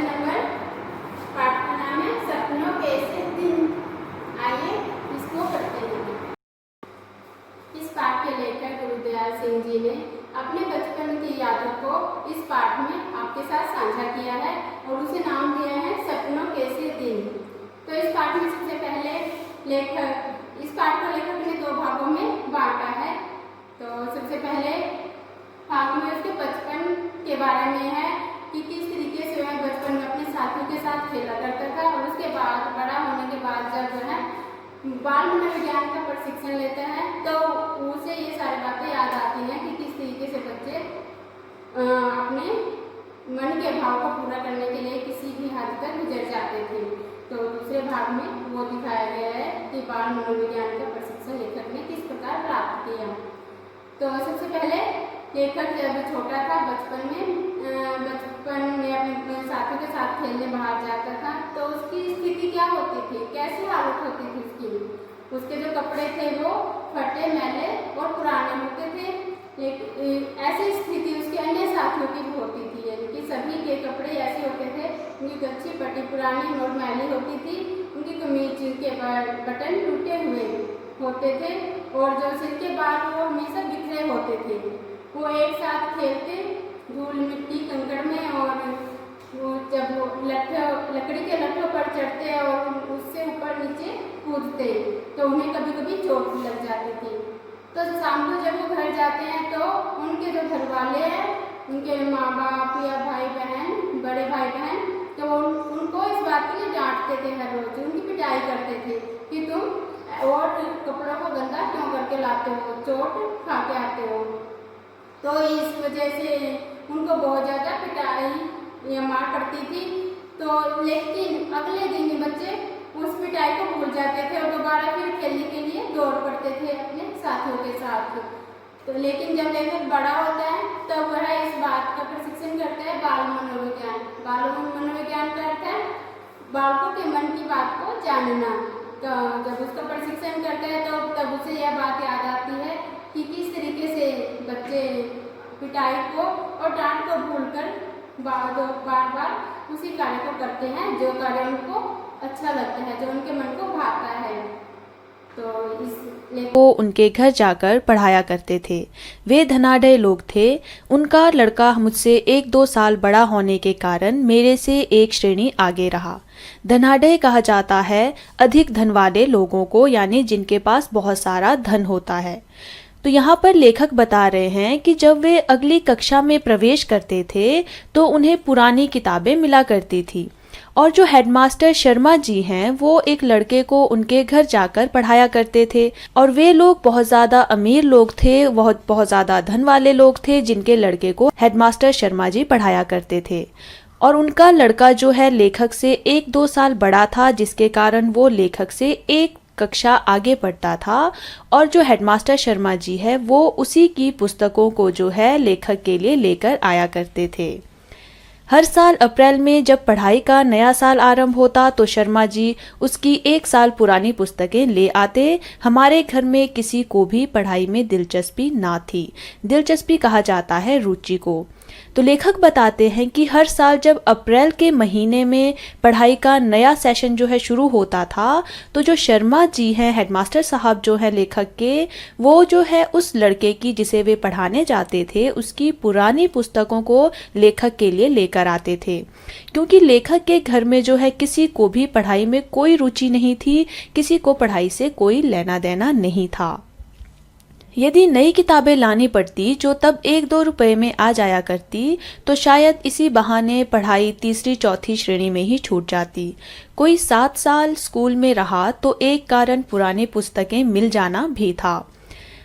Number पाठ का नाम है सपनों के ऐसे दिन। आइए इसको पढ़ते हैं। इस पाठ के लेखक गुरुदयाल सिंह जी ने अपने बचपन की यादों को इस पाठ में आपके साथ साझा किया है और उसे नाम दिया है सपनों के ऐसे दिन। तो इस पाठ में सबसे पहले इस पाठ को लेखक ने 2 भागों में बांटा है। तो सबसे पहले भाग में उसके बचपन के बारे में है कि किस तरीके से वह बचपन में अपने साथियों के साथ खेला करता था और उसके बाद बड़ा होने के बाद जब वह बाल मनोविज्ञान का प्रशिक्षण लेता है तो उसे ये सारी बातें याद आती हैं कि किस तरीके से बच्चे अपने मन के भाव को पूरा करने के लिए किसी भी हद तक गुजर जाते थे। तो दूसरे भाग में वो दिखाया गया है कि बाल मनोविज्ञान का प्रशिक्षण लेखक ने किस प्रकार प्राप्त किया। तो सबसे पहले लेखक जब छोटा था बचपन में अपने साथियों के साथ खेलने बाहर जाता था तो उसकी स्थिति क्या होती थी, कैसी हालत होती थी उसकी। उसके जो कपड़े थे वो फटे मैले और पुराने होते थे। लेकिन ऐसी स्थिति उसके अन्य साथियों की भी होती थी, यानी कि सभी के कपड़े ऐसे होते थे, उनकी गच्छी फटी पुरानी और मैली होती थी, उनकी कमीज के बटन टूटे हुए होते थे और जो सिर के बाल वो हमेशा बिखरे होते थे। वो एक साथ खेलते धूल मिट्टी कंकड़ में और वो जब वो लकड़ी के लट्ठों पर चढ़ते और उससे ऊपर नीचे कूदते तो उन्हें कभी कभी चोट भी लग जाती थी। तो शाम को जब वो घर जाते हैं तो उनके जो घर वाले हैं, उनके माँ बाप या भाई बहन, बड़े भाई बहन, तो उनको इस बात के लिए डांटते थे, हर रोज उनकी पिटाई करते थे कि तुम और कपड़ों को गंदा क्यों करके लाते हो, चोट खा के आते हो। तो इस वजह से उनको बहुत ज़्यादा पिटाई या मार पड़ती थी। तो लेकिन अगले दिन ही बच्चे उस पिटाई को भूल जाते थे और दोबारा फिर खेलने के लिए दौड़ पड़ते थे अपने साथियों के साथ। तो लेकिन जब लेखक बड़ा होता है तब वह इस बात का प्रशिक्षण करता है बाल मनोविज्ञान। बाल मनोविज्ञान का अर्थ है बालकों के मन की बात को जानना। तो जब उसका प्रशिक्षण करता है तो तब उसे यह बात याद आती है कि किस तरीके से बच्चे पिटाई को और डांट को भूलकर बार बार उसी कार्य को करते हैं जो कार्य उनको अच्छा लगता है, जो उनके मन को भाता है। तो वो उनके घर जाकर पढ़ाया करते थे। वे धनाढ़ लोग थे। उनका लड़का मुझसे 1-2 साल बड़ा होने के कारण मेरे से एक श्रेणी आगे रहा। धनाढ़ कहा जाता है अधिक धन वाले लोगों को, यानी जिनके पास बहुत सारा धन होता है। तो यहाँ पर लेखक बता रहे हैं कि जब वे अगली कक्षा में प्रवेश करते थे तो उन्हें पुरानी किताबें मिला करती थी और जो हेडमास्टर शर्मा जी हैं वो एक लड़के को उनके घर जाकर पढ़ाया करते थे और वे लोग बहुत ज़्यादा अमीर लोग थे, बहुत ज़्यादा धन वाले लोग थे जिनके लड़के को हेडमास्टर शर्मा जी पढ़ाया करते थे। और उनका लड़का जो है लेखक से 1-2 साल बड़ा था, जिसके कारण वो लेखक से एक कक्षा आगे पढ़ता था और जो हेडमास्टर शर्मा जी है वो उसी की पुस्तकों को जो है लेखक के लिए लेकर आया करते थे। हर साल अप्रैल में जब पढ़ाई का नया साल आरंभ होता तो शर्मा जी उसकी 1 साल पुरानी पुस्तकें ले आते। हमारे घर में किसी को भी पढ़ाई में दिलचस्पी ना थी। दिलचस्पी कहा जाता है रुचि को। तो लेखक बताते हैं कि हर साल जब अप्रैल के महीने में पढ़ाई का नया सेशन जो है शुरू होता था तो जो शर्मा जी हैं हेडमास्टर साहब जो है लेखक के, वो जो है उस लड़के की जिसे वे पढ़ाने जाते थे उसकी पुरानी पुस्तकों को लेखक के लिए लेकर आते थे, क्योंकि लेखक के घर में जो है किसी को भी पढ़ाई में कोई रुचि नहीं थी, किसी को पढ़ाई से कोई लेना देना नहीं था। यदि नई किताबें लानी पड़ती जो तब 1-2 रुपए में आ जाया करती तो शायद इसी बहाने पढ़ाई 3री-4थी श्रेणी में ही छूट जाती। कोई 7 साल स्कूल में रहा तो एक कारण पुरानी पुस्तकें मिल जाना भी था।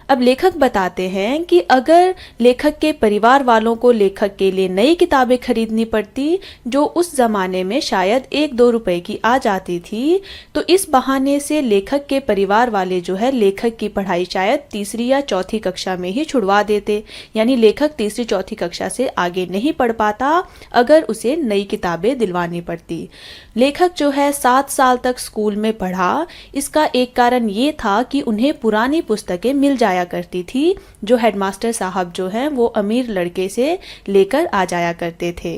अब लेखक बताते हैं कि अगर लेखक के परिवार वालों को लेखक के लिए नई किताबें खरीदनी पड़ती जो उस ज़माने में शायद 1-2 रुपए की आ जाती थी, तो इस बहाने से लेखक के परिवार वाले जो है लेखक की पढ़ाई शायद 3री या 4थी कक्षा में ही छुड़वा देते, यानी लेखक 3री-4थी कक्षा से आगे नहीं पढ़ पाता अगर उसे नई किताबें दिलवानी पड़ती। लेखक जो है 7 साल तक स्कूल में पढ़ा, इसका एक कारण ये था कि उन्हें पुरानी पुस्तकें मिल जाया करती थी जो हेडमास्टर साहब जो हैं वो अमीर लड़के से लेकर आ जाया करते थे।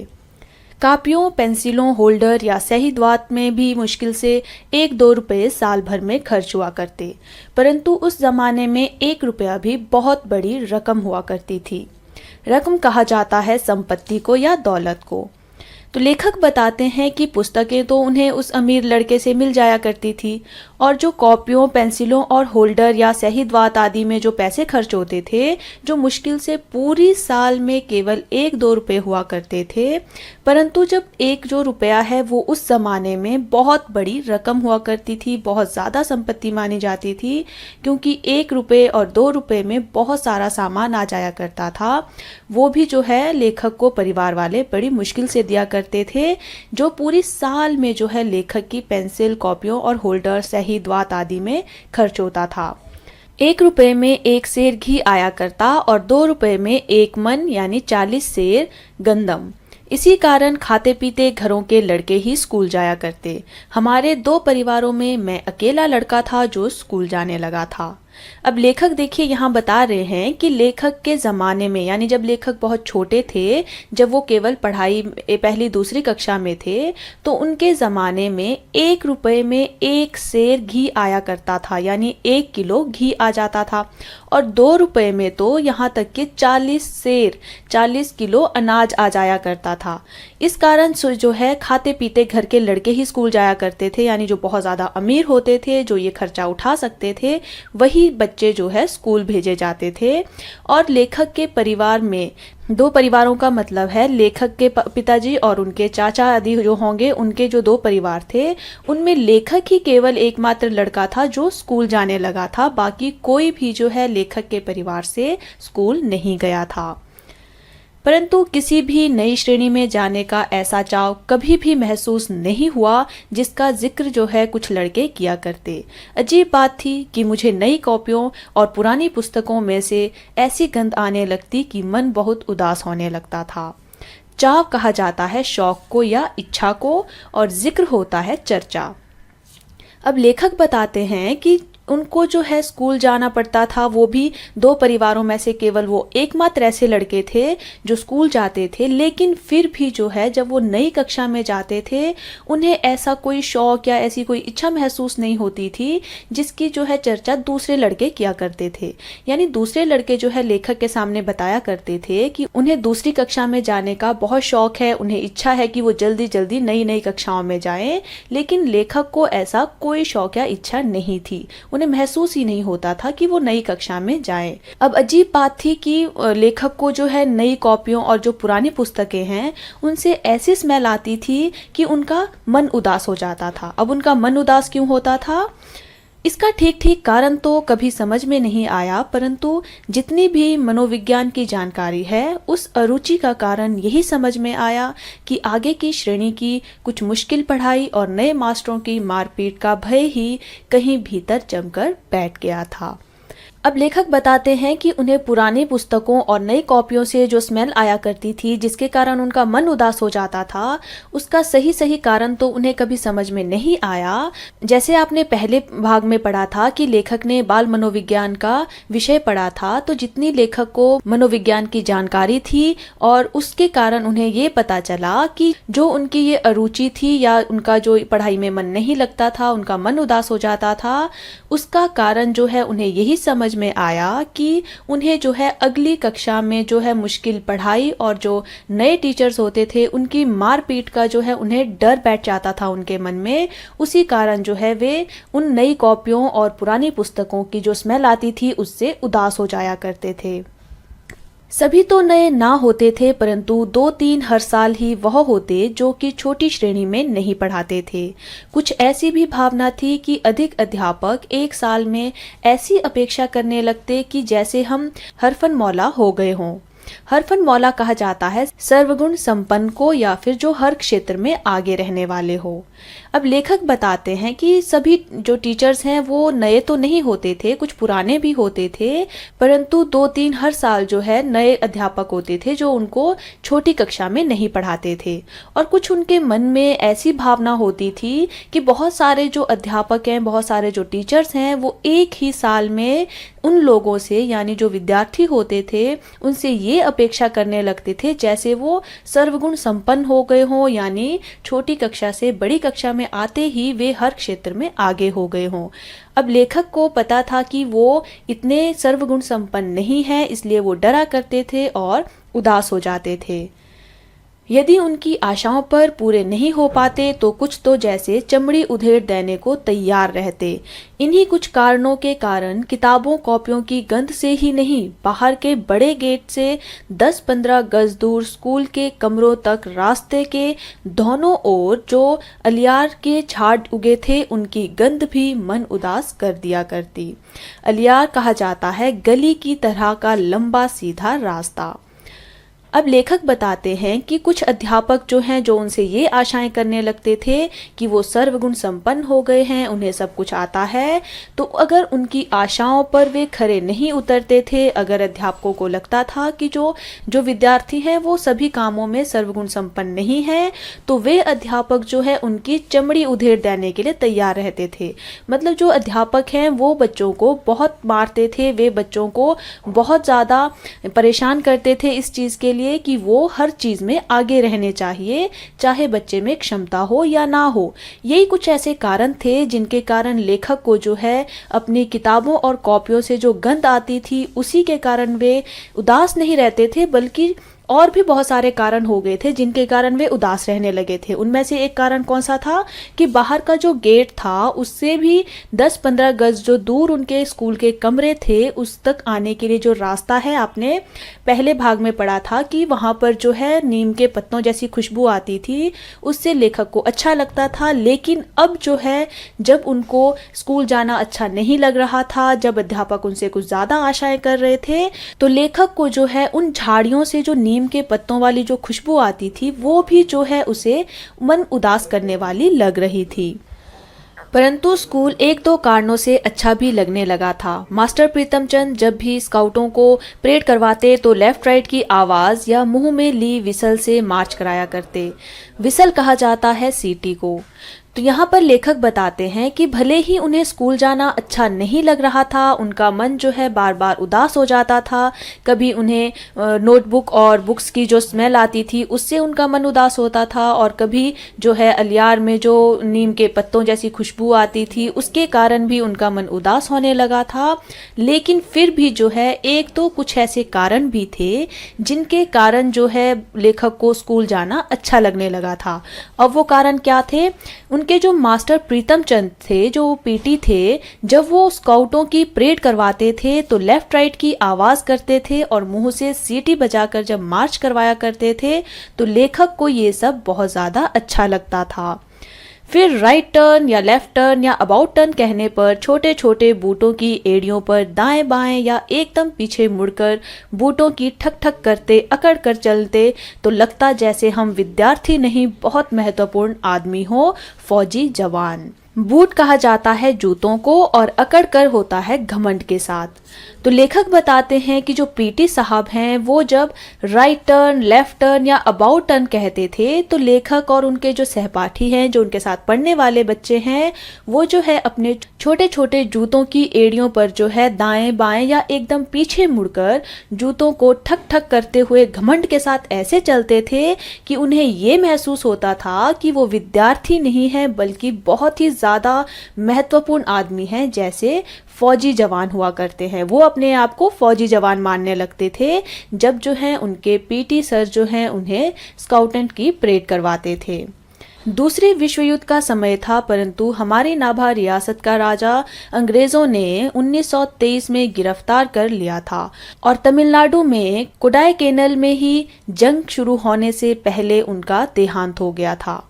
कापियों, पेंसिलों, होल्डर या सही द्वात में भी मुश्किल से 1-2 रुपये साल भर में खर्च हुआ करते, परंतु उस ज़माने में 1 रुपया भी बहुत बड़ी रकम हुआ करती थी। रकम कहा जाता है संपत्ति को या दौलत को। तो लेखक बताते हैं कि पुस्तकें तो उन्हें उस अमीर लड़के से मिल जाया करती थी, और जो कॉपियों, पेंसिलों और होल्डर या सही द्वात आदि में जो पैसे खर्च होते थे, जो मुश्किल से पूरी साल में केवल 1-2 रुपये हुआ करते थे, परंतु जब 1 जो रुपया है वो उस ज़माने में बहुत बड़ी रकम हुआ करती थी, बहुत ज़्यादा संपत्ति मानी जाती थी, क्योंकि 1 रुपये और 2 रुपये में बहुत सारा सामान आ जाया करता था। वो भी जो है लेखक को परिवार वाले बड़ी मुश्किल से दिया करते थे, जो पूरी साल में जो है लेखक की पेंसिल, कॉपियों और होल्डर, सही द्वात आदि में खर्च होता था। 1 रुपये में 1 सेर घी आया करता और 2 रुपये में 1 मन यानी 40 सेर गंदम। इसी कारण खाते पीते घरों के लड़के ही स्कूल जाया करते। हमारे 2 परिवारों में मैं अकेला लड़का था जो स्कूल जाने लगा था। अब लेखक देखिए यहाँ बता रहे हैं कि लेखक के ज़माने में, यानी जब लेखक बहुत छोटे थे, जब वो केवल पढ़ाई पहली दूसरी कक्षा में थे, तो उनके ज़माने में 1 रुपये में 1 सेर घी आया करता था, यानी 1 किलो घी आ जाता था, और 2 रुपये में तो यहाँ तक कि 40 सेर 40 किलो अनाज आ जाया करता था। इस कारण जो है खाते पीते घर के लड़के ही स्कूल जाया करते थे, यानी जो बहुत ज़्यादा अमीर होते थे, जो ये खर्चा उठा सकते थे, वही बच्चे जो है स्कूल भेजे जाते थे। और लेखक के परिवार में 2 परिवारों का मतलब है लेखक के पिताजी और उनके चाचा आदि जो होंगे, उनके जो 2 परिवार थे, उनमें लेखक ही केवल एकमात्र लड़का था जो स्कूल जाने लगा था। बाकी कोई भी जो है लेखक के परिवार से स्कूल नहीं गया था। परंतु किसी भी नई श्रेणी में जाने का ऐसा चाव कभी भी महसूस नहीं हुआ जिसका जिक्र जो है कुछ लड़के किया करते। अजीब बात थी कि मुझे नई कॉपियों और पुरानी पुस्तकों में से ऐसी गंध आने लगती कि मन बहुत उदास होने लगता था। चाव कहा जाता है शौक को या इच्छा को, और जिक्र होता है चर्चा। अब लेखक बताते हैं कि उनको जो है स्कूल जाना पड़ता था, वो भी 2 परिवारों में से केवल वो एकमात्र ऐसे लड़के थे जो स्कूल जाते थे। लेकिन फिर भी जो है जब वो नई कक्षा में जाते थे, उन्हें ऐसा कोई शौक या ऐसी कोई इच्छा महसूस नहीं होती थी जिसकी जो है चर्चा दूसरे लड़के किया करते थे। यानी दूसरे लड़के जो है लेखक के सामने बताया करते थे कि उन्हें दूसरी कक्षा में जाने का बहुत शौक है, उन्हें इच्छा है कि वो जल्दी जल्दी नई नई कक्षाओं में जाएं, लेकिन लेखक को ऐसा कोई शौक या इच्छा नहीं थी। उन्हें महसूस ही नहीं होता था कि वो नई कक्षा में जाएं। अब अजीब बात थी कि लेखक को जो है नई कॉपियों और जो पुरानी पुस्तकें हैं उनसे ऐसी स्मेल आती थी कि उनका मन उदास हो जाता था। अब उनका मन उदास क्यों होता था, इसका ठीक कारण तो कभी समझ में नहीं आया, परंतु जितनी भी मनोविज्ञान की जानकारी है उस अरुचि का कारण यही समझ में आया कि आगे की श्रेणी की कुछ मुश्किल पढ़ाई और नए मास्टरों की मारपीट का भय ही कहीं भीतर जमकर बैठ गया था। अब लेखक बताते हैं कि उन्हें पुरानी पुस्तकों और नई कॉपियों से जो स्मेल आया करती थी जिसके कारण उनका मन उदास हो जाता था, उसका सही कारण तो उन्हें कभी समझ में नहीं आया। जैसे आपने पहले भाग में पढ़ा था कि लेखक ने बाल मनोविज्ञान का विषय पढ़ा था, तो जितनी लेखक को मनोविज्ञान की जानकारी थी और उसके कारण उन्हें ये पता चला कि जो उनकी ये अरुचि थी या उनका जो पढ़ाई में मन नहीं लगता था, उनका मन उदास हो जाता था, उसका कारण जो है उन्हें यही समझ में आया कि उन्हें जो है अगली कक्षा में जो है मुश्किल पढ़ाई और जो नए टीचर्स होते थे उनकी मारपीट का जो है उन्हें डर बैठ जाता था उनके मन में। उसी कारण जो है वे उन नई कॉपियों और पुरानी पुस्तकों की जो स्मेल आती थी उससे उदास हो जाया करते थे। सभी तो नए ना होते थे, परंतु 2-3 हर साल ही वह होते जो कि छोटी श्रेणी में नहीं पढ़ाते थे। कुछ ऐसी भी भावना थी कि अधिक अध्यापक एक साल में ऐसी अपेक्षा करने लगते कि जैसे हम हरफन मौला हो गए हों। हरफन मौला कहा जाता है सर्वगुण संपन्न को या फिर जो हर क्षेत्र में आगे रहने वाले हो। अब लेखक बताते हैं कि सभी जो टीचर्स हैं वो नए तो नहीं होते थे, कुछ पुराने भी होते थे, परंतु 2-3 हर साल जो है नए अध्यापक होते थे जो उनको छोटी कक्षा में नहीं पढ़ाते थे। और कुछ उनके मन में ऐसी भावना होती थी कि बहुत सारे जो अध्यापक हैं, बहुत सारे जो टीचर्स हैं, वो एक ही साल में उन लोगों से यानी जो विद्यार्थी होते थे उनसे ये ये अपेक्षा करने लगते थे जैसे वो सर्वगुण संपन्न हो गए हों, यानी छोटी कक्षा से बड़ी कक्षा में आते ही वे हर क्षेत्र में आगे हो गए हों। अब लेखक को पता था कि वो इतने सर्वगुण संपन्न नहीं है, इसलिए वो डरा करते थे और उदास हो जाते थे। यदि उनकी आशाओं पर पूरे नहीं हो पाते तो कुछ तो जैसे चमड़ी उधेड़ देने को तैयार रहते। इन्हीं कुछ कारणों के कारण किताबों कॉपियों की गंध से ही नहीं, बाहर के बड़े गेट से 10-15 गज दूर स्कूल के कमरों तक रास्ते के दोनों ओर जो अलियार के झाड़ उगे थे उनकी गंध भी मन उदास कर दिया करती। अलियार कहा जाता है गली की तरह का लंबा सीधा रास्ता। अब लेखक बताते हैं कि कुछ अध्यापक जो हैं जो उनसे ये आशाएं करने लगते थे कि वो सर्वगुण संपन्न हो गए हैं, उन्हें सब कुछ आता है, तो अगर उनकी आशाओं पर वे खरे नहीं उतरते थे, अगर अध्यापकों को लगता था कि जो विद्यार्थी हैं वो सभी कामों में सर्वगुण संपन्न नहीं है, तो वे अध्यापक जो है उनकी चमड़ी उधेड़ देने के लिए तैयार रहते थे। मतलब जो अध्यापक हैं वो बच्चों को बहुत मारते थे, वे बच्चों को बहुत ज़्यादा परेशान करते थे इस चीज़ के लिए कि वो हर चीज में आगे रहने चाहिए, चाहे बच्चे में क्षमता हो या ना हो। यही कुछ ऐसे कारण थे जिनके कारण लेखक को जो है अपनी किताबों और कॉपियों से जो गंध आती थी उसी के कारण वे उदास नहीं रहते थे, बल्कि और भी बहुत सारे कारण हो गए थे जिनके कारण वे उदास रहने लगे थे। उनमें से एक कारण कौन सा था कि बाहर का जो गेट था उससे भी 10-15 गज जो दूर उनके स्कूल के कमरे थे उस तक आने के लिए जो रास्ता है, आपने पहले भाग में पढ़ा था कि वहाँ पर जो है नीम के पत्तों जैसी खुशबू आती थी, उससे लेखक को अच्छा लगता था। लेकिन अब जो है जब उनको स्कूल जाना अच्छा नहीं लग रहा था, जब अध्यापक उनसे कुछ ज़्यादा आशाएं कर रहे थे, तो लेखक को जो है उन झाड़ियों से जो नीम के पत्तों वाली जो खुशबू आती थी वो भी जो है उसे मन उदास करने वाली लग रही थी। परंतु स्कूल 1-2 कारणों से अच्छा भी लगने लगा था। मास्टर प्रीतम चंद जब भी स्काउटों को परेड करवाते तो लेफ्ट राइट की आवाज़ या मुंह में ली विसल से मार्च कराया करते। विसल कहा जाता है सीटी को। तो यहाँ पर लेखक बताते हैं कि भले ही उन्हें स्कूल जाना अच्छा नहीं लग रहा था, उनका मन जो है बार बार उदास हो जाता था। कभी उन्हें नोटबुक और बुक्स की जो स्मेल आती थी उससे उनका मन उदास होता था, और कभी जो है अलियार में जो नीम के पत्तों जैसी खुशबू आती थी उसके कारण भी उनका मन उदास होने लगा था। लेकिन फिर भी जो है एक तो कुछ ऐसे कारण भी थे जिनके कारण जो है लेखक को स्कूल जाना अच्छा लगने लगा था। अब वो कारण क्या थे? उनके जो मास्टर प्रीतम चंद थे, जो पीटी थे, जब वो स्काउटों की परेड करवाते थे तो लेफ्ट राइट की आवाज़ करते थे और मुंह से सीटी बजाकर जब मार्च करवाया करते थे तो लेखक को ये सब बहुत ज़्यादा अच्छा लगता था। फिर राइट टर्न या लेफ्ट टर्न या अबाउट टर्न कहने पर छोटे छोटे बूटों की एड़ियों पर दाएं बाएं या एकदम पीछे मुड़कर बूटों की ठक ठक करते अकड़ कर चलते तो लगता जैसे हम विद्यार्थी नहीं बहुत महत्वपूर्ण आदमी हो, फौजी जवान। बूट कहा जाता है जूतों को और अकड़ कर होता है घमंड के साथ। तो लेखक बताते हैं कि जो पीटी साहब हैं वो जब राइट टर्न, लेफ्ट टर्न या अबाउट टर्न कहते थे तो लेखक और उनके जो सहपाठी हैं, जो उनके साथ पढ़ने वाले बच्चे हैं, वो जो है अपने छोटे छोटे जूतों की एड़ियों पर जो है दाएं बाएं या एकदम पीछे मुड़कर जूतों को ठक ठक करते हुए घमंड के साथ ऐसे चलते थे कि उन्हें ये महसूस होता था कि वो विद्यार्थी नहीं है बल्कि बहुत ही ज़्यादा महत्वपूर्ण आदमी हैं, जैसे फौजी जवान हुआ करते हैं। वो अपने आप को फौजी जवान मानने लगते थे जब जो है उनके पीटी सर जो हैं उन्हें स्काउटेंट की परेड करवाते थे। दूसरे विश्व युद्ध का समय था, परंतु हमारी नाभा रियासत का राजा अंग्रेजों ने 1923 में गिरफ्तार कर लिया था और तमिलनाडु में कोडाईकैनाल में ही जंग शुरू होने से पहले उनका देहांत हो गया था।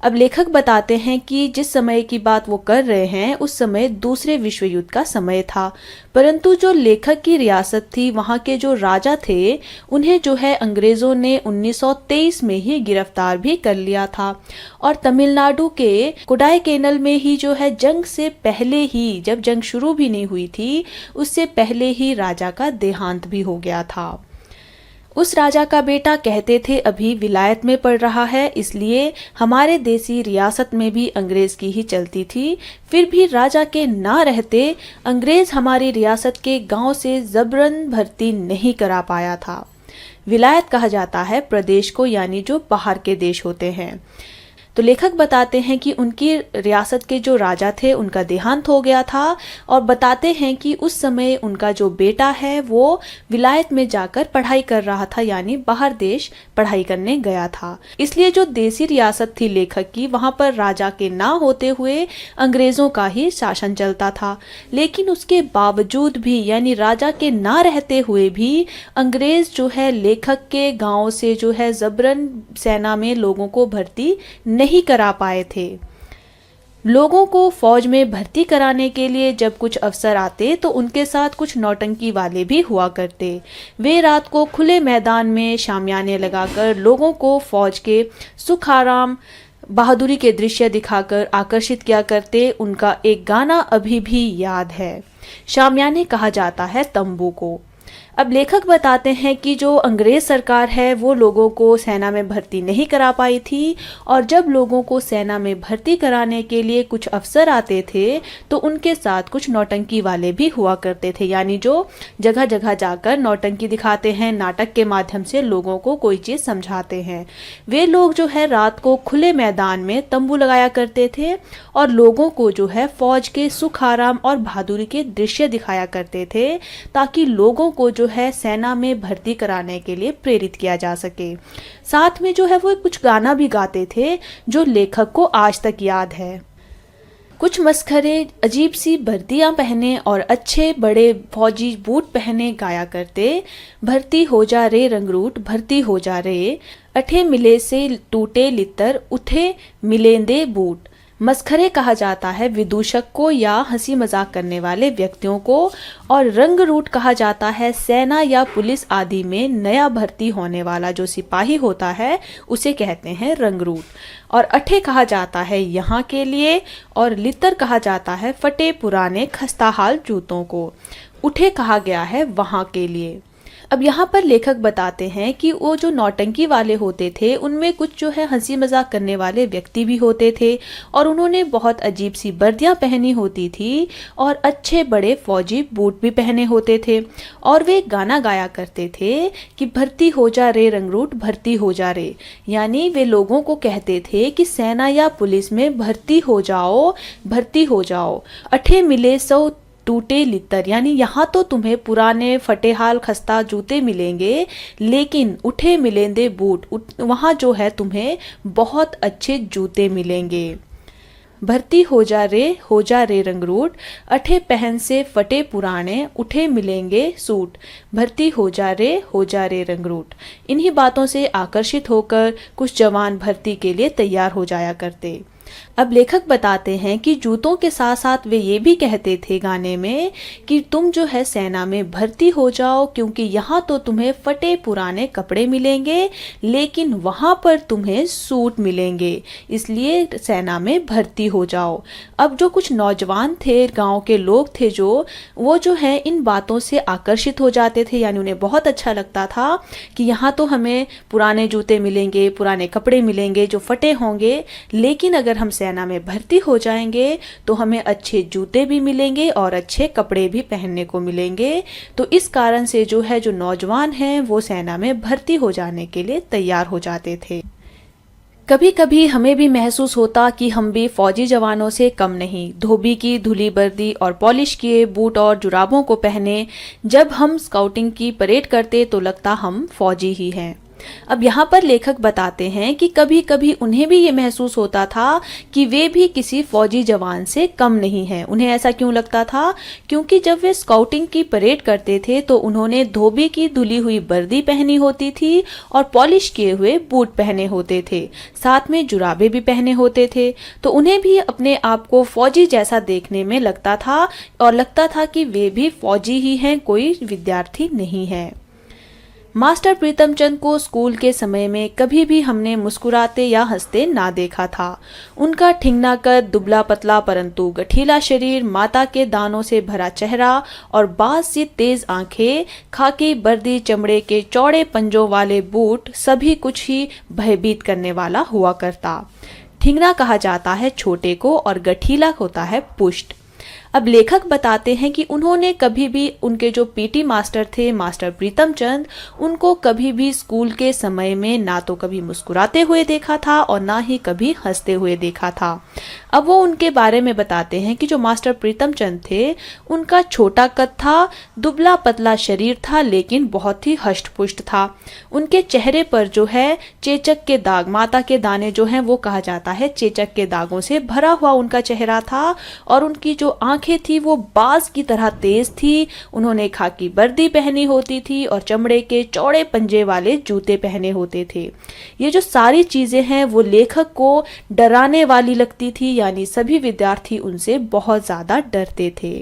अब लेखक बताते हैं कि जिस समय की बात वो कर रहे हैं उस समय दूसरे विश्व युद्ध का समय था, परंतु जो लेखक की रियासत थी वहाँ के जो राजा थे उन्हें जो है अंग्रेज़ों ने 1923 में ही गिरफ्तार भी कर लिया था और तमिलनाडु के कोडाईकैनाल में ही जो है जंग से पहले ही, जब जंग शुरू भी नहीं हुई थी उससे पहले ही राजा का देहांत भी हो गया था। उस राजा का बेटा कहते थे अभी विलायत में पड़ रहा है, इसलिए हमारे देसी रियासत में भी अंग्रेज की ही चलती थी। फिर भी राजा के ना रहते अंग्रेज हमारी रियासत के गांव से जबरन भर्ती नहीं करा पाया था। विलायत कहा जाता है प्रदेश को, यानी जो बाहर के देश होते हैं। तो लेखक बताते हैं कि उनकी रियासत के जो राजा थे उनका देहांत हो गया था और बताते हैं कि उस समय उनका जो बेटा है वो विलायत में जाकर पढ़ाई कर रहा था, यानी बाहर देश पढ़ाई करने गया था। इसलिए जो देसी रियासत थी लेखक की, वहां पर राजा के ना होते हुए अंग्रेजों का ही शासन चलता था। लेकिन उसके बावजूद भी, यानी राजा के ना रहते हुए भी, अंग्रेज जो है लेखक के गांव से जो है जबरन सेना में लोगों को भर्ती नहीं करा पाए थे। लोगों को फौज में भर्ती कराने के लिए जब कुछ अफसर आते तो उनके साथ कुछ नौटंकी वाले भी हुआ करते। वे रात को खुले मैदान में शामियाने लगाकर लोगों को फौज के सुख आराम, बहादुरी के दृश्य दिखाकर आकर्षित किया करते। उनका एक गाना अभी भी याद है। शामियाने कहा जाता है तंबू को। अब लेखक बताते हैं कि जो अंग्रेज सरकार है वो लोगों को सेना में भर्ती नहीं करा पाई थी, और जब लोगों को सेना में भर्ती कराने के लिए कुछ अफसर आते थे तो उनके साथ कुछ नौटंकी वाले भी हुआ करते थे, यानी जो जगह जगह जाकर नौटंकी दिखाते हैं, नाटक के माध्यम से लोगों को कोई चीज़ समझाते हैं। वे लोग जो है रात को खुले मैदान में तंबू लगाया करते थे और लोगों को जो है फौज के सुख आराम और बहादुरी के दृश्य दिखाया करते थे, ताकि लोगों को जो है सेना में भर्ती कराने के लिए प्रेरित किया जा सके। साथ में जो है वो कुछ गाना भी गाते थे जो लेखक को आज तक याद है। कुछ मस्खरे अजीब सी वर्दियां पहने और अच्छे बड़े फौजी बूट पहने गाया करते। भर्ती हो जा रे रंगरूट, भर्ती हो जा रे, अठे मिले से टूटे लित्तर, उठे मिलेंदे बूट। मस्खरे कहा जाता है विदूषक को या हंसी मजाक करने वाले व्यक्तियों को, और रंगरूट कहा जाता है सेना या पुलिस आदि में नया भर्ती होने वाला जो सिपाही होता है उसे कहते हैं रंगरूट। और अठे कहा जाता है यहाँ के लिए, और लित्तर कहा जाता है फटे पुराने खस्ताहाल जूतों को। उठे कहा गया है वहाँ के लिए। अब यहाँ पर लेखक बताते हैं कि वो जो नौटंकी वाले होते थे उनमें कुछ जो है हंसी मजाक करने वाले व्यक्ति भी होते थे, और उन्होंने बहुत अजीब सी वर्दियाँ पहनी होती थी और अच्छे बड़े फौजी बूट भी पहने होते थे, और वे गाना गाया करते थे कि भर्ती हो जा रे रंगरूट, भर्ती हो जा रे, यानी वे लोगों को कहते थे कि सेना या पुलिस में भर्ती हो जाओ, भर्ती हो जाओ। अठे मिले सौ टूटे लित्तर, यानी यहाँ तो तुम्हें पुराने फटेहाल खस्ता जूते मिलेंगे, लेकिन उठे मिलेंदे बूट, वहाँ जो है तुम्हें बहुत अच्छे जूते मिलेंगे। भर्ती हो जा रे रंगरूट, अठे पहन से फटे पुराने, उठे मिलेंगे सूट। भर्ती हो जा रे रंगरूट। इन्हीं बातों से आकर्षित होकर कुछ जवान भर्ती के लिए तैयार हो जाया करते। अब लेखक बताते हैं कि जूतों के साथ साथ वे ये भी कहते थे गाने में कि तुम जो है सेना में भर्ती हो जाओ, क्योंकि यहाँ तो तुम्हें फटे पुराने कपड़े मिलेंगे लेकिन वहाँ पर तुम्हें सूट मिलेंगे, इसलिए सेना में भर्ती हो जाओ। अब जो कुछ नौजवान थे, गांव के लोग थे वो जो है इन बातों से आकर्षित हो जाते थे, यानी उन्हें बहुत अच्छा लगता था कि यहाँ तो हमें पुराने जूते मिलेंगे, पुराने कपड़े मिलेंगे जो फटे होंगे, लेकिन अगर हम सेना में भर्ती हो जाएंगे तो हमें अच्छे जूते भी मिलेंगे और अच्छे कपड़े भी पहनने को मिलेंगे। तो इस कारण से जो है जो नौजवान हैं वो सेना में भर्ती हो जाने के लिए तैयार हो जाते थे। कभी कभी हमें भी महसूस होता कि हम भी फौजी जवानों से कम नहीं। धोबी की धुली वर्दी और पॉलिश किए बूट और जुराबों को पहने जब हम स्काउटिंग की परेड करते तो लगता हम फौजी ही हैं। अब यहाँ पर लेखक बताते हैं कि कभी कभी उन्हें भी ये महसूस होता था कि वे भी किसी फौजी जवान से कम नहीं हैं। उन्हें ऐसा क्यों लगता था? क्योंकि जब वे स्काउटिंग की परेड करते थे तो उन्होंने धोबी की धुली हुई वर्दी पहनी होती थी और पॉलिश किए हुए बूट पहने होते थे, साथ में जुराबे भी पहने होते थे। तो उन्हें भी अपने आप को फौजी जैसा देखने में लगता था और लगता था कि वे भी फौजी ही हैं, कोई विद्यार्थी नहीं है। मास्टर प्रीतमचंद को स्कूल के समय में कभी भी हमने मुस्कुराते या हंसते ना देखा था। उनका ठिंगना कद, दुबला पतला परंतु गठीला शरीर, माता के दानों से भरा चेहरा और बाज सी तेज आंखें, खाकी वर्दी, चमड़े के चौड़े पंजों वाले बूट, सभी कुछ ही भयभीत करने वाला हुआ करता। ठिंगना कहा जाता है छोटे को और गठीला होता है पुष्ट। अब लेखक बताते हैं कि उन्होंने कभी भी उनके जो पीटी मास्टर थे, मास्टर प्रीतम चंद, उनको कभी भी स्कूल के समय में ना तो कभी मुस्कुराते हुए देखा था और ना ही कभी हंसते हुए देखा था। अब वो उनके बारे में बताते हैं कि जो मास्टर प्रीतम चंद थे, उनका छोटा कद था, दुबला पतला शरीर था, लेकिन बहुत ही हष्ट-पुष्ट था। उनके चेहरे पर जो है चेचक के दाग, माता के दाने जो हैं वो कहा जाता है, चेचक के दागों से भरा हुआ उनका चेहरा था और उनकी जो आंखें थी वो बाज की तरह तेज थी। उन्होंने खाकी वर्दी पहनी होती थी और चमड़े के चौड़े पंजे वाले जूते पहने होते थे। ये जो सारी चीजें हैं वो लेखक को डराने वाली लगती थी, यानी सभी विद्यार्थी उनसे बहुत ज्यादा डरते थे।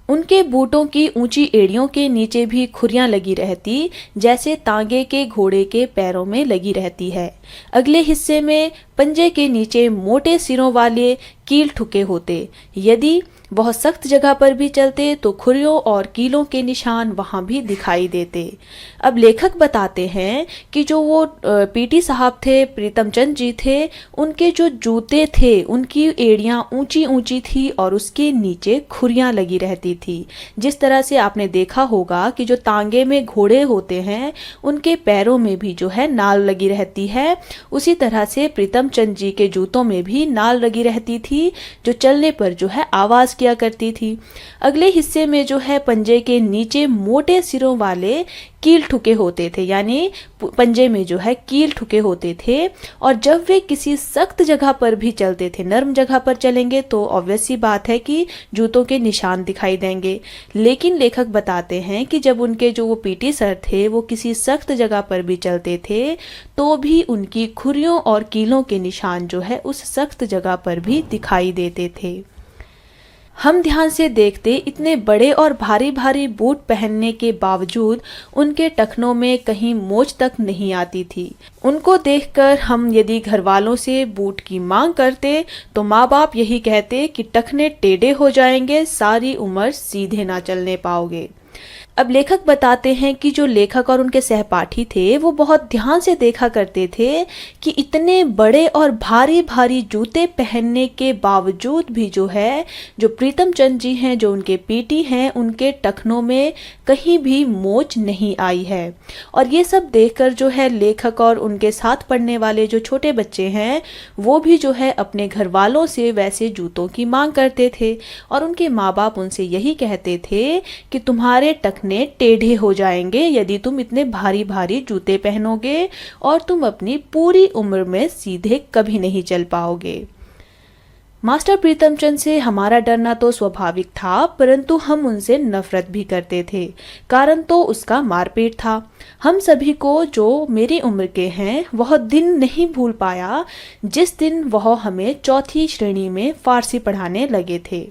उनके बूटों की ऊंची एड़ियों के नीचे भी खुरियां लगी रहती, जैसे तांगे के घोड़े के पैरों में लगी रहती है। अगले हिस्से में पंजे के नीचे मोटे सिरों वाले कील ठुके होते। यदि बहुत सख्त जगह पर भी चलते तो खुरियों और कीलों के निशान वहां भी दिखाई देते। अब लेखक बताते हैं कि जो वो पीटी साहब थे, प्रीतम चंद जी थे, उनके जो जूते थे उनकी एड़ियां ऊंची ऊंची थी और उसके नीचे खुरियां लगी रहती थी। जिस तरह से आपने देखा होगा कि जो तांगे में घोड़े होते हैं उनके पैरों में भी जो है नाल लगी रहती है, उसी तरह से प्रीतम चंद जी के जूतों में भी नाल लगी रहती थी, जो चलने पर जो है आवाज किया करती थी। अगले हिस्से में जो है पंजे के नीचे मोटे सिरों वाले कील ठुके होते थे, यानी पंजे में जो है कील ठुके होते थे। और जब वे किसी सख्त जगह पर भी चलते थे, नरम जगह पर चलेंगे तो ऑब्वियस सी बात है कि जूतों के निशान दिखाई देंगे। लेकिन लेखक बताते हैं कि जब उनके जो वो पीटी सर थे वो किसी सख्त जगह पर भी चलते थे तो भी उनकी खुरियों और कीलों के निशान जो है उस सख्त जगह पर भी दिखाई देते थे। हम ध्यान से देखते, इतने बड़े और भारी भारी बूट पहनने के बावजूद उनके टखनों में कहीं मोच तक नहीं आती थी। उनको देखकर हम यदि घर वालों से बूट की मांग करते तो माँ बाप यही कहते कि टखने टेढ़े हो जाएंगे, सारी उम्र सीधे ना चलने पाओगे। अब लेखक बताते हैं कि जो लेखक और उनके सहपाठी थे वो बहुत ध्यान से देखा करते थे कि इतने बड़े और भारी भारी जूते पहनने के बावजूद भी जो है जो प्रीतम चंद जी हैं, जो उनके पीटी हैं, उनके टखनों में कहीं भी मोच नहीं आई है। और ये सब देखकर जो है लेखक और उनके साथ पढ़ने वाले जो छोटे बच्चे हैं वो भी जो है अपने घर वालों से वैसे जूतों की मांग करते थे और उनके माँ बाप उनसे यही कहते थे कि तुम्हारे टखने टेढ़े हो जाएंगे यदि तुम इतने भारी भारी जूते पहनोगे और तुम अपनी पूरी उम्र में सीधे कभी नहीं चल पाओगे। मास्टर प्रीतम चंद से हमारा डरना तो स्वाभाविक था, परंतु हम उनसे नफरत भी करते थे। कारण तो उसका मारपीट था। हम सभी को, जो मेरी उम्र के हैं, वह दिन नहीं भूल पाया जिस दिन वह हमें चौथी श्रेणी में फारसी पढ़ाने लगे थे।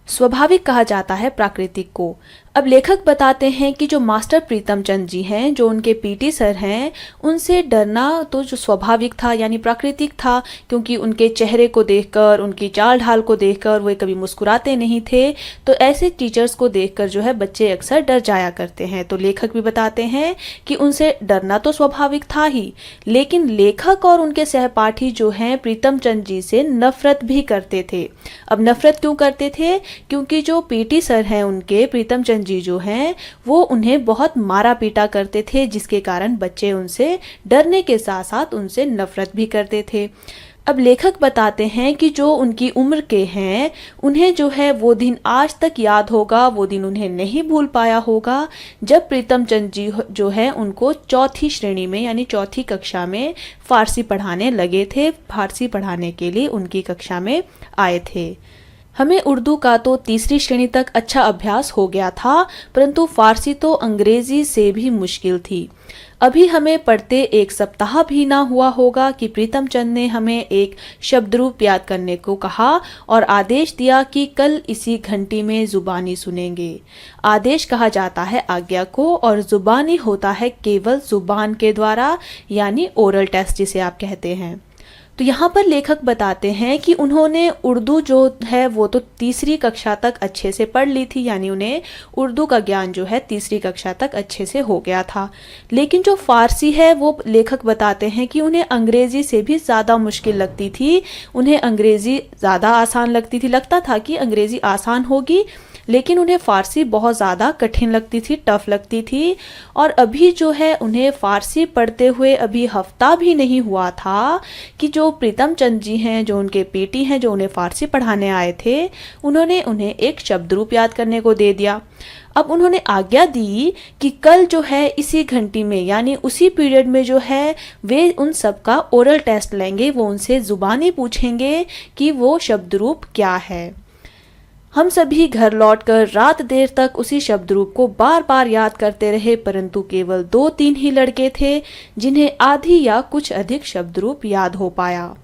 स्वाभाविक कहा जाता है प्राकृतिक को। अब लेखक बताते हैं कि जो मास्टर प्रीतम चंद जी हैं, जो उनके पीटी सर हैं, उनसे डरना तो जो स्वाभाविक था यानी प्राकृतिक था, क्योंकि उनके चेहरे को देखकर, उनकी चाल ढाल को देखकर वे कभी मुस्कुराते नहीं थे। तो ऐसे टीचर्स को देखकर जो है बच्चे अक्सर डर जाया करते हैं। तो लेखक भी बताते हैं कि उनसे डरना तो स्वाभाविक था ही, लेकिन लेखक और उनके सहपाठी जो हैं प्रीतम चंद जी से नफरत भी करते थे। अब नफरत क्यों करते थे? क्योंकि जो पीटी सर हैं उनके, प्रीतम चंद जी जो हैं, वो उन्हें बहुत मारा पीटा करते थे, जिसके कारण बच्चे उनसे डरने के साथ साथ उनसे नफरत भी करते थे। अब लेखक बताते हैं कि जो उनकी उम्र के हैं, उन्हें जो है वो दिन आज तक याद होगा, वो दिन उन्हें नहीं भूल पाया होगा जब प्रीतम चंद जी जो है उनको चौथी श्रेणी में यानी चौथी कक्षा में फारसी पढ़ाने लगे थे, फारसी पढ़ाने के लिए उनकी कक्षा में आए थे। हमें उर्दू का तो तीसरी श्रेणी तक अच्छा अभ्यास हो गया था, परंतु फारसी तो अंग्रेजी से भी मुश्किल थी। अभी हमें पढ़ते एक सप्ताह भी ना हुआ होगा कि प्रीतम चंद ने हमें एक शब्दरूप याद करने को कहा और आदेश दिया कि कल इसी घंटी में जुबानी सुनेंगे। आदेश कहा जाता है आज्ञा को, और जुबानी होता है केवल जुबान के द्वारा, यानी ओरल टेस्ट जिसे आप कहते हैं। तो यहाँ पर लेखक बताते हैं कि उन्होंने उर्दू जो है वो तो तीसरी कक्षा तक अच्छे से पढ़ ली थी, यानी उन्हें उर्दू का ज्ञान जो है तीसरी कक्षा तक अच्छे से हो गया था। लेकिन जो फ़ारसी है वो लेखक बताते हैं कि उन्हें अंग्रेज़ी से भी ज़्यादा मुश्किल लगती थी। उन्हें अंग्रेज़ी ज़्यादा आसान लगती थी, लगता था कि अंग्रेज़ी आसान होगी, लेकिन उन्हें फ़ारसी बहुत ज़्यादा कठिन लगती थी, टफ लगती थी। और अभी जो है उन्हें फ़ारसी पढ़ते हुए अभी हफ्ता भी नहीं हुआ था कि जो प्रीतम चंद जी हैं, जो उनके पीटी हैं, जो उन्हें फ़ारसी पढ़ाने आए थे, उन्होंने उन्हें एक शब्द रूप याद करने को दे दिया। अब उन्होंने आज्ञा दी कि कल जो है इसी घंटी में, यानी उसी पीरियड में जो है वे उन सब का ओरल टेस्ट लेंगे, वो उनसे ज़ुबानी पूछेंगे कि वो शब्द रूप क्या है। हम सभी घर लौटकर रात देर तक उसी शब्द रूप को बार बार याद करते रहे, परंतु केवल 2-3 ही लड़के थे जिन्हें आधी या कुछ अधिक शब्द रूप याद हो पाया।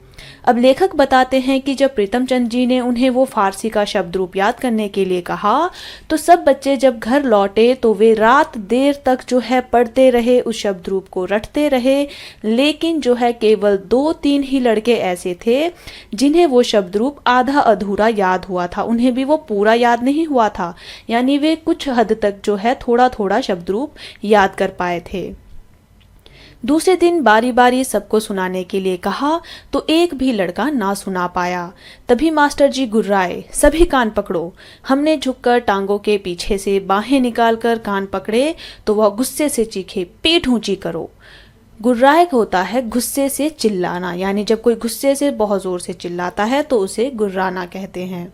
अब लेखक बताते हैं कि जब प्रीतम चंद जी ने उन्हें वो फारसी का शब्द रूप याद करने के लिए कहा, तो सब बच्चे जब घर लौटे तो वे रात देर तक जो है पढ़ते रहे, उस शब्द रूप को रटते रहे। लेकिन जो है केवल 2-3 ही लड़के ऐसे थे जिन्हें वो शब्द रूप आधा अधूरा याद हुआ था, उन्हें भी वो पूरा याद नहीं हुआ था, यानी वे कुछ हद तक जो है थोड़ा थोड़ा शब्द रूप याद कर पाए थे। दूसरे दिन बारी बारी सबको सुनाने के लिए कहा तो एक भी लड़का ना सुना पाया। तभी मास्टर जी गुर्राए, सभी कान पकड़ो। हमने झुककर टांगों के पीछे से बाहें निकालकर कान पकड़े तो वह गुस्से से चीखे, पीठ ऊंची करो। गुर्राए होता है गुस्से से चिल्लाना, यानी जब कोई गुस्से से बहुत जोर से चिल्लाता है तो उसे गुर्राना कहते हैं।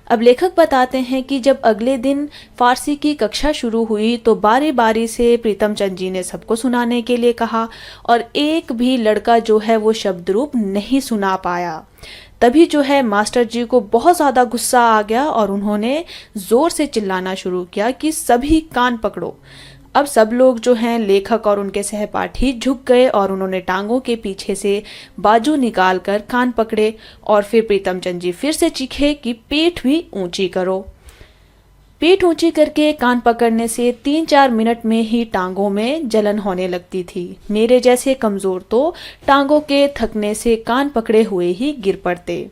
अब लेखक बताते हैं कि जब अगले दिन फारसी की कक्षा शुरू हुई तो बारी बारी से प्रीतम चंद जी ने सबको सुनाने के लिए कहा और एक भी लड़का जो है वो शब्द रूप नहीं सुना पाया। तभी जो है मास्टर जी को बहुत ज़्यादा गुस्सा आ गया और उन्होंने ज़ोर से चिल्लाना शुरू किया कि सभी कान पकड़ो। अब सब लोग जो हैं, लेखक और उनके सहपाठी, झुक गए और उन्होंने टांगों के पीछे से बाजू निकालकर कान पकड़े और फिर प्रीतम चंद जी फिर से चीखे कि पीठ भी ऊंची करो। पीठ ऊंची करके कान पकड़ने से 3-4 मिनट में ही टांगों में जलन होने लगती थी। मेरे जैसे कमज़ोर तो टांगों के थकने से कान पकड़े हुए ही गिर पड़ते।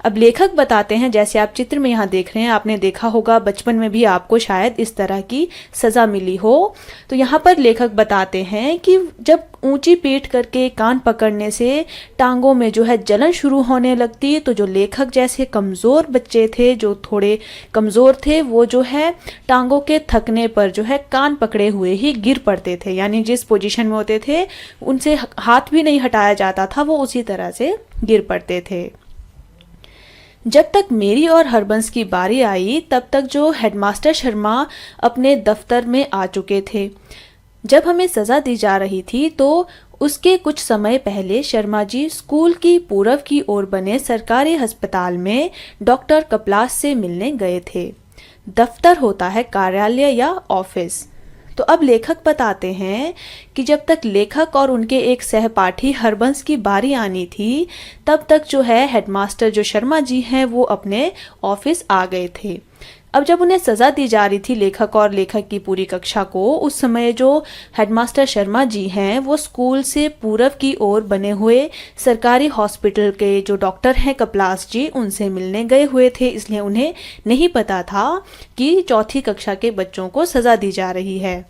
अब लेखक बताते हैं, जैसे आप चित्र में यहाँ देख रहे हैं, आपने देखा होगा बचपन में भी आपको शायद इस तरह की सज़ा मिली हो। तो यहाँ पर लेखक बताते हैं कि जब ऊंची पीठ करके कान पकड़ने से टांगों में जो है जलन शुरू होने लगती, तो जो लेखक जैसे कमज़ोर बच्चे थे, जो थोड़े कमज़ोर थे, वो जो है टांगों के थकने पर जो है कान पकड़े हुए ही गिर पड़ते थे, यानी जिस पोजीशन में होते थे उनसे हाथ भी नहीं हटाया जाता था, वो उसी तरह से गिर पड़ते थे। जब तक मेरी और हरबंस की बारी आई तब तक जो हेडमास्टर शर्मा अपने दफ्तर में आ चुके थे। जब हमें सज़ा दी जा रही थी तो उसके कुछ समय पहले शर्मा जी स्कूल की पूर्व की ओर बने सरकारी अस्पताल में डॉक्टर कपलास से मिलने गए थे। दफ्तर होता है कार्यालय या ऑफिस। तो अब लेखक बताते हैं कि जब तक लेखक और उनके एक सहपाठी हरबंस की बारी आनी थी, तब तक जो है हेडमास्टर जो शर्मा जी हैं वो अपने ऑफिस आ गए थे। अब जब उन्हें सज़ा दी जा रही थी लेखक और लेखक की पूरी कक्षा को, उस समय जो हेडमास्टर शर्मा जी हैं वो स्कूल से पूर्व की ओर बने हुए सरकारी हॉस्पिटल के जो डॉक्टर हैं कपलास जी, उनसे मिलने गए हुए थे, इसलिए उन्हें नहीं पता था कि चौथी कक्षा के बच्चों को सज़ा दी जा रही है।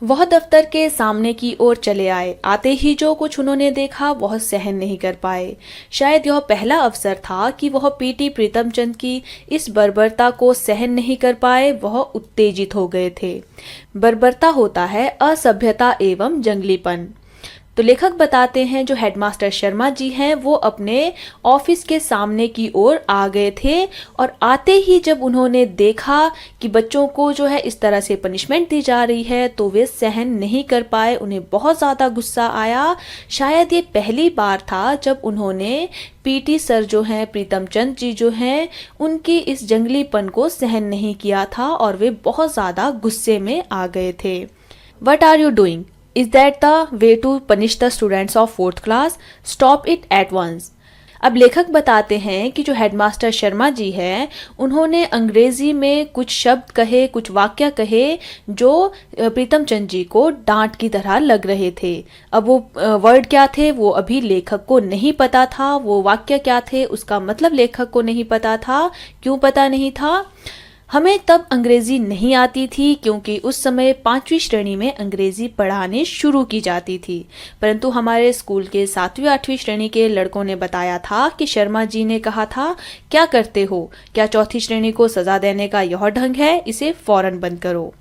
वह दफ्तर के सामने की ओर चले आए। आते ही जो कुछ उन्होंने देखा वह सहन नहीं कर पाए। शायद यह पहला अवसर था कि वह पीटी प्रीतम चंद की इस बर्बरता को सहन नहीं कर पाए। वह उत्तेजित हो गए थे। बर्बरता होता है असभ्यता एवं जंगलीपन। तो लेखक बताते हैं जो हेडमास्टर शर्मा जी हैं वो अपने ऑफिस के सामने की ओर आ गए थे और आते ही जब उन्होंने देखा कि बच्चों को जो है इस तरह से पनिशमेंट दी जा रही है तो वे सहन नहीं कर पाए। उन्हें बहुत ज़्यादा गुस्सा आया। शायद ये पहली बार था जब उन्होंने पीटी सर जो हैं प्रीतम चंद जी जो हैं उनकी इस जंगलीपन को सहन नहीं किया था और वे बहुत ज़्यादा गुस्से में आ गए थे। What are you doing? Is that the way to punish the students of 4th class? Stop it at once. अब लेखक बताते हैं कि जो हेडमास्टर शर्मा जी हैं उन्होंने अंग्रेजी में कुछ शब्द कहे, कुछ वाक्य कहे जो प्रीतम चंद जी को डांट की तरह लग रहे थे। अब वो वर्ड क्या थे वो अभी लेखक को नहीं पता था, वो वाक्य क्या थे उसका मतलब लेखक को नहीं पता था। क्यों पता नहीं था? हमें तब अंग्रेजी नहीं आती थी क्योंकि उस समय 5वीं श्रेणी में अंग्रेजी पढ़ाने शुरू की जाती थी, परंतु हमारे स्कूल के 7वीं 8वीं श्रेणी के लड़कों ने बताया था कि शर्मा जी ने कहा था, क्या करते हो, क्या चौथी श्रेणी को सजा देने का यह ढंग है, इसे फौरन बंद करो।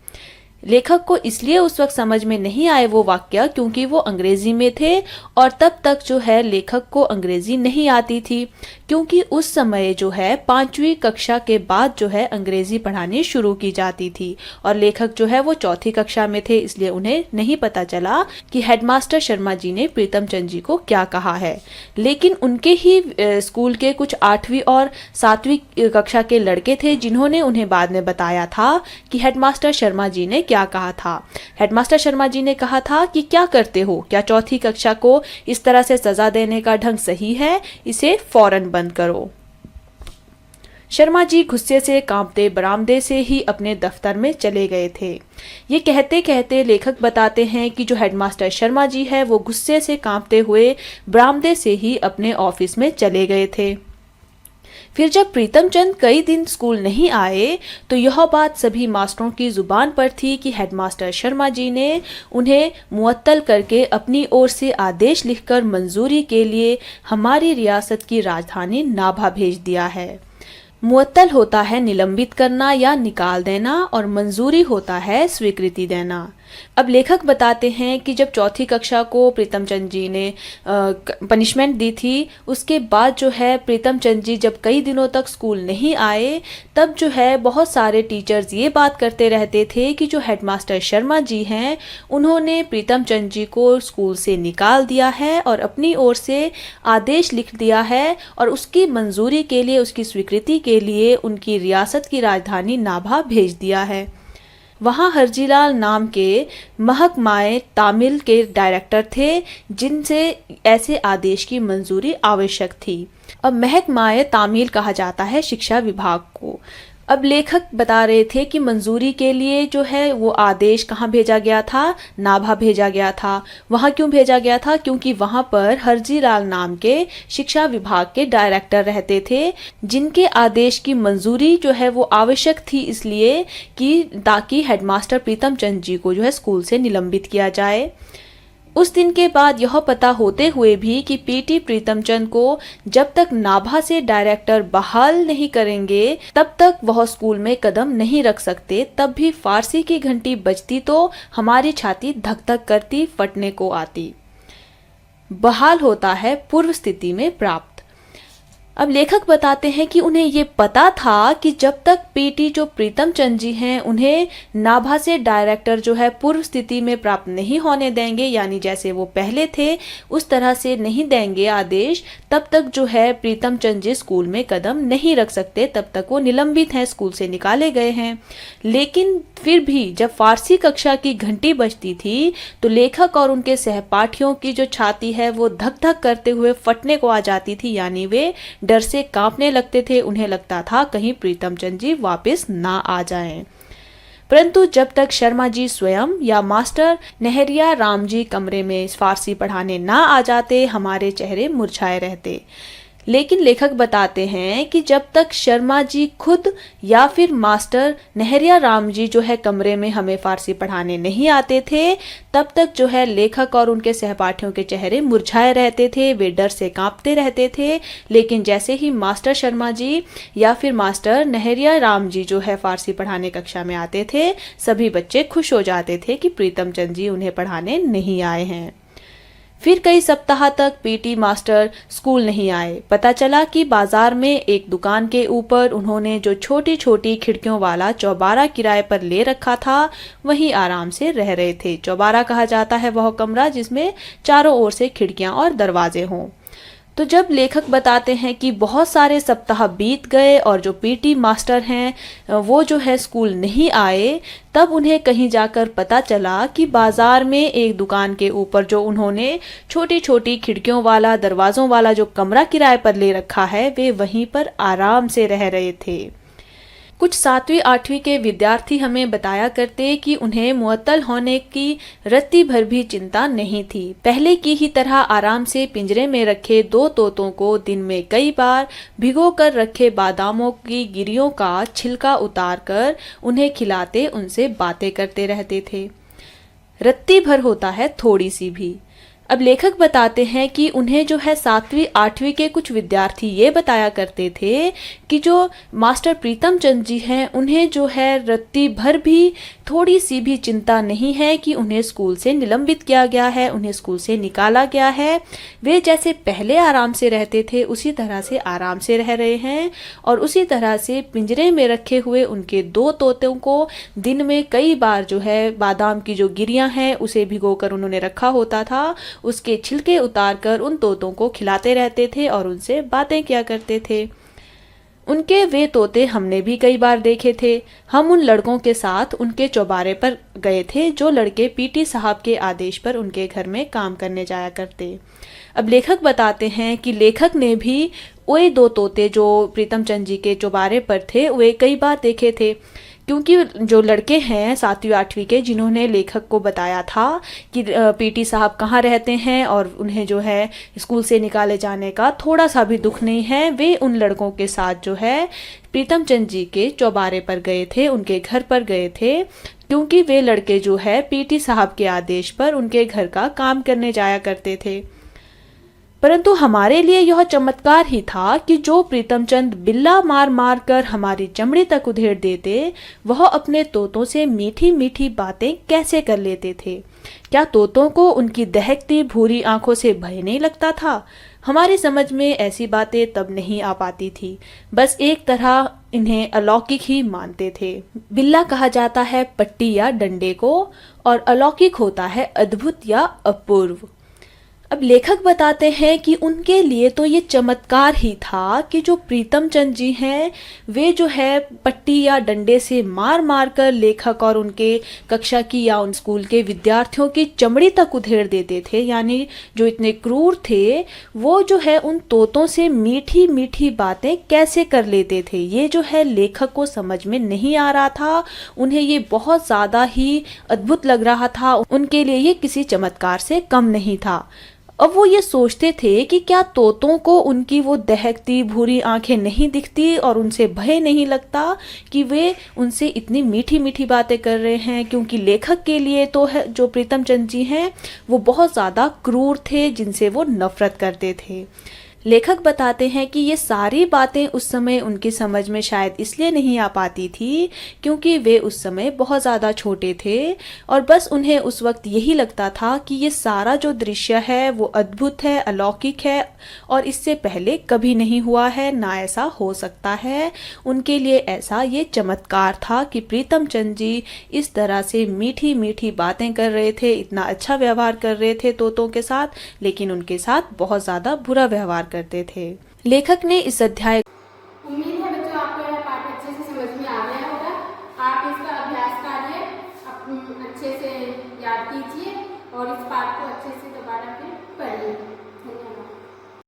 लेखक को इसलिए उस वक्त समझ में नहीं आए वो वाक्य क्योंकि वो अंग्रेजी में थे और तब तक जो है लेखक को अंग्रेजी नहीं आती थी, क्योंकि उस समय जो है 5वीं कक्षा के बाद जो है अंग्रेजी पढ़ानी शुरू की जाती थी और लेखक जो है वो चौथी कक्षा में थे, इसलिए उन्हें नहीं पता चला कि हेडमास्टर शर्मा जी ने प्रीतम चंद जी को क्या कहा है। लेकिन उनके ही स्कूल के कुछ 8वीं और 7वीं कक्षा के लड़के थे जिन्होंने उन्हें बाद में बताया था कि हेडमास्टर शर्मा जी ने क्या कहा था। हेडमास्टर शर्मा जी ने कहा था कि क्या करते हो, क्या चौथी कक्षा को इस तरह से सजा देने का ढंग सही है, इसे फौरन बंद करो। शर्मा जी गुस्से से कांपते बरामदे से ही अपने दफ्तर में चले गए थे। ये कहते कहते लेखक बताते हैं कि जो हेडमास्टर शर्मा जी है वो गुस्से से कांपते हुए बरामदे से ही अपने ऑफिस में चले गए थे। फिर जब प्रीतम चंद कई दिन स्कूल नहीं आए तो यह बात सभी मास्टरों की जुबान पर थी कि हेडमास्टर शर्मा जी ने उन्हें मुअत्तल करके अपनी ओर से आदेश लिखकर मंजूरी के लिए हमारी रियासत की राजधानी नाभा भेज दिया है। मुअत्तल होता है निलंबित करना या निकाल देना और मंजूरी होता है स्वीकृति देना। अब लेखक बताते हैं कि जब चौथी कक्षा को प्रीतम चंद जी ने पनिशमेंट दी थी उसके बाद जो है प्रीतम चंद जी जब कई दिनों तक स्कूल नहीं आए तब जो है बहुत सारे टीचर्स ये बात करते रहते थे कि जो हेडमास्टर शर्मा जी हैं उन्होंने प्रीतम चंद जी को स्कूल से निकाल दिया है और अपनी ओर से आदेश लिख दिया है और उसकी मंजूरी के लिए, उसकी स्वीकृति के लिए उनकी रियासत की राजधानी नाभा भेज दिया है। वहाँ हरजीलाल नाम के महकमाए तामिल के डायरेक्टर थे जिनसे ऐसे आदेश की मंजूरी आवश्यक थी। अब महकमाए तामिल कहा जाता है शिक्षा विभाग को। अब लेखक बता रहे थे कि मंजूरी के लिए जो है वो आदेश कहाँ भेजा गया था, नाभा भेजा गया था। वहाँ क्यों भेजा गया था? क्योंकि वहाँ पर हरजीलाल नाम के शिक्षा विभाग के डायरेक्टर रहते थे जिनके आदेश की मंजूरी जो है वो आवश्यक थी, इसलिए कि ताकि हेडमास्टर प्रीतम चंद जी को जो है स्कूल से निलंबित किया जाए। उस दिन के बाद यह पता होते हुए भी कि पीटी प्रीतम चंद को जब तक नाभा से डायरेक्टर बहाल नहीं करेंगे तब तक वह स्कूल में कदम नहीं रख सकते, तब भी फारसी की घंटी बजती तो हमारी छाती धक धक करती, फटने को आती। बहाल होता है पूर्व स्थिति में प्राप्त। अब लेखक बताते हैं कि उन्हें ये पता था कि जब तक पीटी जो प्रीतम चंद जी हैं उन्हें नाभा से डायरेक्टर जो है पूर्व स्थिति में प्राप्त नहीं होने देंगे, यानी जैसे वो पहले थे उस तरह से नहीं देंगे आदेश, तब तक जो है प्रीतम चंद जी स्कूल में कदम नहीं रख सकते, तब तक वो निलंबित हैं, स्कूल से निकाले गए हैं। लेकिन फिर भी जब फारसी कक्षा की घंटी बजती थी तो लेखक और उनके सहपाठियों की जो छाती है वो धक धक करते हुए फटने को आ जाती थी, यानी वे डर से कांपने लगते थे। उन्हें लगता था कहीं प्रीतम चंद जी वापस ना आ जाएं। परंतु जब तक शर्मा जी स्वयं या मास्टर नहरिया राम जी कमरे में फारसी पढ़ाने ना आ जाते हमारे चेहरे मुरझाए रहते। लेकिन लेखक बताते हैं कि जब तक शर्मा जी खुद या फिर मास्टर नहरिया राम जी जो है कमरे में हमें फारसी पढ़ाने नहीं आते थे तब तक जो है लेखक और उनके सहपाठियों के चेहरे मुरझाए रहते थे, वे डर से कांपते रहते थे। लेकिन जैसे ही मास्टर शर्मा जी या फिर मास्टर नहरिया राम जी जो है फारसी पढ़ाने कक्षा में आते थे सभी बच्चे खुश हो जाते थे कि प्रीतम चंद जी उन्हें पढ़ाने नहीं आए हैं। फिर कई सप्ताह तक पीटी मास्टर स्कूल नहीं आए। पता चला कि बाजार में एक दुकान के ऊपर उन्होंने जो छोटी छोटी खिड़कियों वाला चौबारा किराए पर ले रखा था वहीं आराम से रह रहे थे। चौबारा कहा जाता है वह कमरा जिसमें चारों ओर से खिड़कियां और दरवाजे हों। तो जब लेखक बताते हैं कि बहुत सारे सप्ताह बीत गए और जो पीटी मास्टर हैं वो जो है स्कूल नहीं आए, तब उन्हें कहीं जाकर पता चला कि बाजार में एक दुकान के ऊपर जो उन्होंने छोटी छोटी खिड़कियों वाला दरवाज़ों वाला जो कमरा किराए पर ले रखा है, वे वहीं पर आराम से रह रहे थे। कुछ 7वीं 8वीं के विद्यार्थी हमें बताया करते कि उन्हें मुअत्तल होने की रत्ती भर भी चिंता नहीं थी। पहले की ही तरह आराम से पिंजरे में रखे 2 तोतों को दिन में कई बार भिगो कर रखे बादामों की गिरियों का छिलका उतार कर उन्हें खिलाते, उनसे बातें करते रहते थे। रत्ती भर होता है थोड़ी सी भी। अब लेखक बताते हैं कि उन्हें जो है 7वीं 8वीं के कुछ विद्यार्थी ये बताया करते थे कि जो मास्टर प्रीतम चंद जी हैं, उन्हें जो है रत्ती भर भी थोड़ी सी भी चिंता नहीं है कि उन्हें स्कूल से निलंबित किया गया है, उन्हें स्कूल से निकाला गया है। वे जैसे पहले आराम से रहते थे उसी तरह से आराम से रह रहे हैं और उसी तरह से पिंजरे में रखे हुए उनके 2 तोतों को दिन में कई बार जो है बादाम की जो गिरियां हैं उसे भिगोकर उन्होंने रखा होता था, उसके छिलके उतारकर उन तोतों को खिलाते रहते थे और उनसे बातें किया करते थे। उनके वे तोते हमने भी कई बार देखे थे। हम उन लड़कों के साथ उनके चौबारे पर गए थे जो लड़के पीटी साहब के आदेश पर उनके घर में काम करने जाया करते। अब लेखक बताते हैं कि लेखक ने भी वे 2 तोते जो प्रीतम चंद जी के चौबारे पर थे वे कई बार देखे थे, क्योंकि जो लड़के हैं 7वीं 8वीं के जिन्होंने लेखक को बताया था कि पीटी साहब कहाँ रहते हैं और उन्हें जो है स्कूल से निकाले जाने का थोड़ा सा भी दुख नहीं है, वे उन लड़कों के साथ जो है प्रीतम चंद जी के चौबारे पर गए थे, उनके घर पर गए थे, क्योंकि वे लड़के जो है पीटी साहब के आदेश पर उनके घर का काम करने जाया करते थे। परंतु हमारे लिए यह चमत्कार ही था कि जो प्रीतम चंद बिल्ला मार मार कर हमारी चमड़ी तक उधेड़ देते, वह अपने तोतों से मीठी मीठी बातें कैसे कर लेते थे। क्या तोतों को उनकी दहकती भूरी आंखों से भय नहीं लगता था? हमारी समझ में ऐसी बातें तब नहीं आ पाती थी, बस एक तरह इन्हें अलौकिक ही मानते थे। बिल्ला कहा जाता है पट्टी या डंडे को और अलौकिक होता है अद्भुत या अपूर्व। अब लेखक बताते हैं कि उनके लिए तो ये चमत्कार ही था कि जो प्रीतम चंद जी हैं वे जो है पट्टी या डंडे से मार मार कर लेखक और उनके कक्षा की या उन स्कूल के विद्यार्थियों की चमड़ी तक उधेड़ देते थे, यानी जो इतने क्रूर थे वो जो है उन तोतों से मीठी मीठी बातें कैसे कर लेते थे। ये जो है लेखक को समझ में नहीं आ रहा था, उन्हें ये बहुत ज़्यादा ही अद्भुत लग रहा था, उनके लिए ये किसी चमत्कार से कम नहीं था। अब वो ये सोचते थे कि क्या तोतों को उनकी वो दहकती भूरी आंखें नहीं दिखती और उनसे भय नहीं लगता कि वे उनसे इतनी मीठी मीठी बातें कर रहे हैं, क्योंकि लेखक के लिए तो है जो प्रीतम चंद जी हैं वो बहुत ज़्यादा क्रूर थे जिनसे वो नफरत करते थे। लेखक बताते हैं कि ये सारी बातें उस समय उनकी समझ में शायद इसलिए नहीं आ पाती थी क्योंकि वे उस समय बहुत ज़्यादा छोटे थे और बस उन्हें उस वक्त यही लगता था कि ये सारा जो दृश्य है वो अद्भुत है, अलौकिक है और इससे पहले कभी नहीं हुआ है, ना ऐसा हो सकता है। उनके लिए ऐसा ये चमत्कार था कि प्रीतम चंद जी इस तरह से मीठी मीठी बातें कर रहे थे, इतना अच्छा व्यवहार कर रहे थे तोतों के साथ, लेकिन उनके साथ बहुत ज़्यादा बुरा व्यवहार करते थे। लेखक ने इस अध्याय उम्मीद है बच्चों आपको यह पाठ अच्छे से समझ में आ गया होगा। आप इसका अभ्यास कार्य अच्छे से याद कीजिए और इस पाठ को अच्छे से